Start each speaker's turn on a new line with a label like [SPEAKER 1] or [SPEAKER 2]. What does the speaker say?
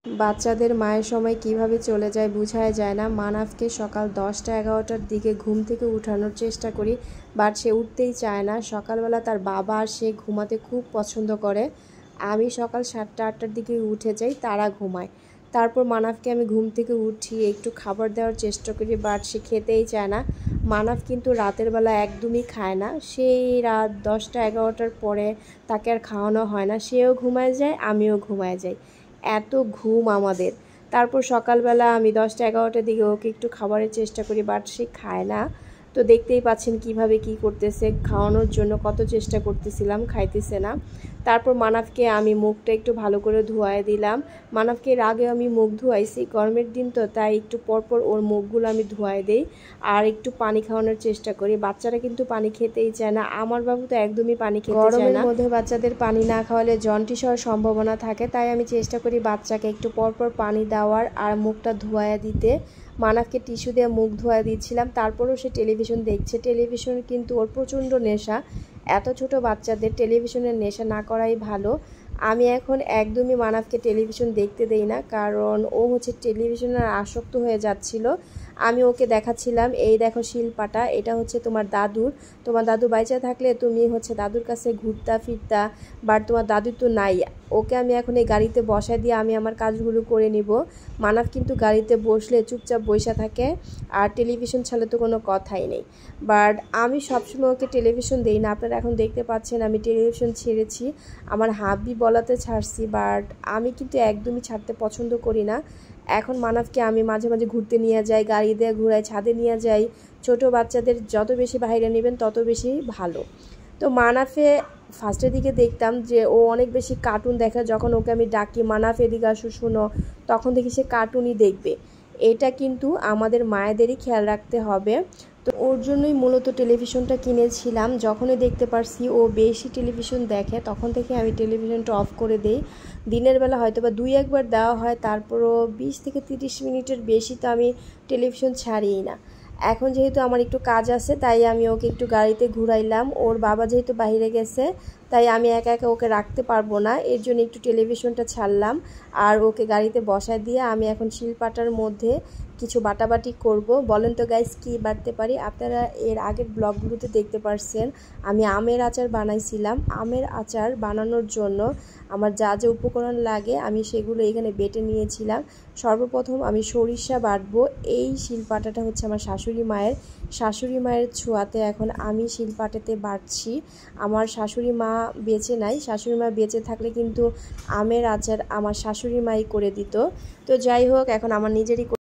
[SPEAKER 1] বাচ্চাদের মায়ের সময় কিভাবে চলে যায় বোঝাই যায় না। মানাফকে সকাল 10টা-11টার দিকে ঘুম থেকে উঠানোর চেষ্টা করি, বাট সে উঠতেই চায় না। সকালবেলা তার বাবা আর সে ঘুমাতে খুব পছন্দ করে। আমি সকাল 7টা-8টার দিকে উঠে যাই, তারা ঘুমায়। তারপর মানাফকে আমি ঘুম থেকে উঠিয়ে একটু খাবার দেওয়ার চেষ্টা করি, বাট সে খেতেই চায় না। মানাফ কিন্তু রাতের বেলা একদমই খায় না। সেই রাত 10টা-11টার পরে তাকে আর খাওয়ানো হয় না। সেও ঘুমায় যায়, আমিও ঘুমায় যাই। এত ঘুম আমাদের। তারপর সকালবেলা আমি 10টা-11টার দিকে ওকে একটু খাবারের চেষ্টা করি, বাট সে খায় না। তো দেখতেই পাচ্ছেন কিভাবে কি করতেছে, খাওয়ানোর জন্য কত চেষ্টা করতেছিলাম, খাইতেছে না। তারপর মানাফকে আমি মুখটা একটু ভালো করে ধোয়াই দিলাম। মানাফকে এর আগে আমি মুখ ধোয়াইছি, গরমের দিন তো, তাই একটু পরপর ওর মুখগুলো আমি ধোয়াই দিই আর একটু পানি খাওয়ানোর চেষ্টা করি। বাচ্চারা কিন্তু পানি খেতেই চায় না, আমার বাবু তো একদমই পানি খেতে চায় না। গরমের মধ্যে বাচ্চাদের পানি না খাওয়ালে জন্ডিস হওয়ার সম্ভাবনা থাকে, তাই আমি চেষ্টা করি বাচ্চাকে একটু পরপর পানি দেওয়ার আর মুখটা ধোয়া দিতে। মানাফকে টিস্যু দিয়ে মুখ ধোয়া দিচ্ছিলাম, তারপরেও সে টেলিভিশন দেখছে। টেলিভিশন কিন্তু ওর প্রচণ্ড নেশা। এত ছোট বাচ্চাদের টেলিভিশনের নেশা না করাই ভালো। আমি এখন একদমই মানাফকে টেলিভিশন দেখতে দেই না, কারণ ও হচ্ছে টেলিভিশনের আসক্ত হয়ে যাচ্ছিল। আমি ওকে দেখাচ্ছিলাম, এই দেখো শিলপাটা, এটা হচ্ছে তোমার দাদুর। তোমার দাদু বাইচা থাকলে তুমি হচ্ছে দাদুর কাছে ঘুরতা ফিরতা, বাট তোমার দাদু তো নাই। ওকে আমি এখন এই গাড়িতে বসায় দিয়ে আমি আমার কাজগুলো করে নিব। মানাফ কিন্তু গাড়িতে বসলে চুপচাপ বসে থাকে, আর টেলিভিশন ছাড়া তো কোনো কথাই নেই। বাট আমি সবসময় ওকে টেলিভিশন দেই না। আপনারা এখন দেখতে পাচ্ছেন আমি টেলিভিশন ছেড়েছি, আমার হাবি বলাতে ছাড়ছি, বাট আমি কিন্তু একদমই ছাড়তে পছন্দ করি না। এখন মানাফকে আমি মাঝে মাঝে ঘুরতে নিয়ে যাই, গাড়ি দিয়ে ঘুরাই, ছাদে নিয়ে যাই। ছোট বাচ্চাদের যত বেশি বাইরে নেবেন তত বেশি ভালো। তো মানাফে ফার্স্টের দিকে দেখতাম যে ও অনেক বেশি কার্টুন দেখে। যখন ওকে আমি ডাকি, মানাফ এদিকে আসো শুনো, তখন দেখি সে কার্টুনই দেখবে। এটা কিন্তু আমাদের মায়েদেরই খেয়াল রাখতে হবে। তো ওর জন্যই মূলত টেলিভিশনটা কিনেছিলাম। যখনই দেখতে পারছি ও বেশি টেলিভিশন দেখে, তখন থেকে আমি টেলিভিশনটা অফ করে দিই। দিনের বেলা হয়তো বা 2-1বার দেওয়া হয়, তারপরও 20 থেকে 30 মিনিটের বেশি তো আমি টেলিভিশন ছাড়িই না। এখন যেহেতু আমার একটু কাজ আছে, তাই আমি ওকে একটু গাড়িতে ঘুরাইলাম। ওর বাবা যেহেতু বাইরে গেছে, তাই আমি একা একা ওকে রাখতে পারবো না, এর জন্য একটু টেলিভিশনটা ছাড়লাম আর ওকে গাড়িতে বসায় দিয়ে আমি এখন শিলপাটার মধ্যে কিছু বাটাবাটি করব। বলেন তো গাইস কি বাটতে পারি? আপনারা এর আগের ব্লগগুলোতে দেখতে পারছেন আমি আমের আচার বানাইছিলাম। আমের আচার বানানোর জন্য আমার যা যা উপকরণ লাগে আমি সেগুলো এখানে বেটে নিয়েছিলাম। সর্বপ্রথম আমি সরিষা বাটবো। এই শিলপাটাটা হচ্ছে আমার শাশুড়ি মায়ের ছোঁয়াতে এখন আমি শিলপাটাতে বাটছি। আমার শাশুড়ি মা বেঁচে নাই, শাশুড়ি মা বেঁচে থাকলে কিন্তু আমের আচার আমার শাশুড়ি মাই করে দিত। তো যাই হোক, এখন আমার নিজেরই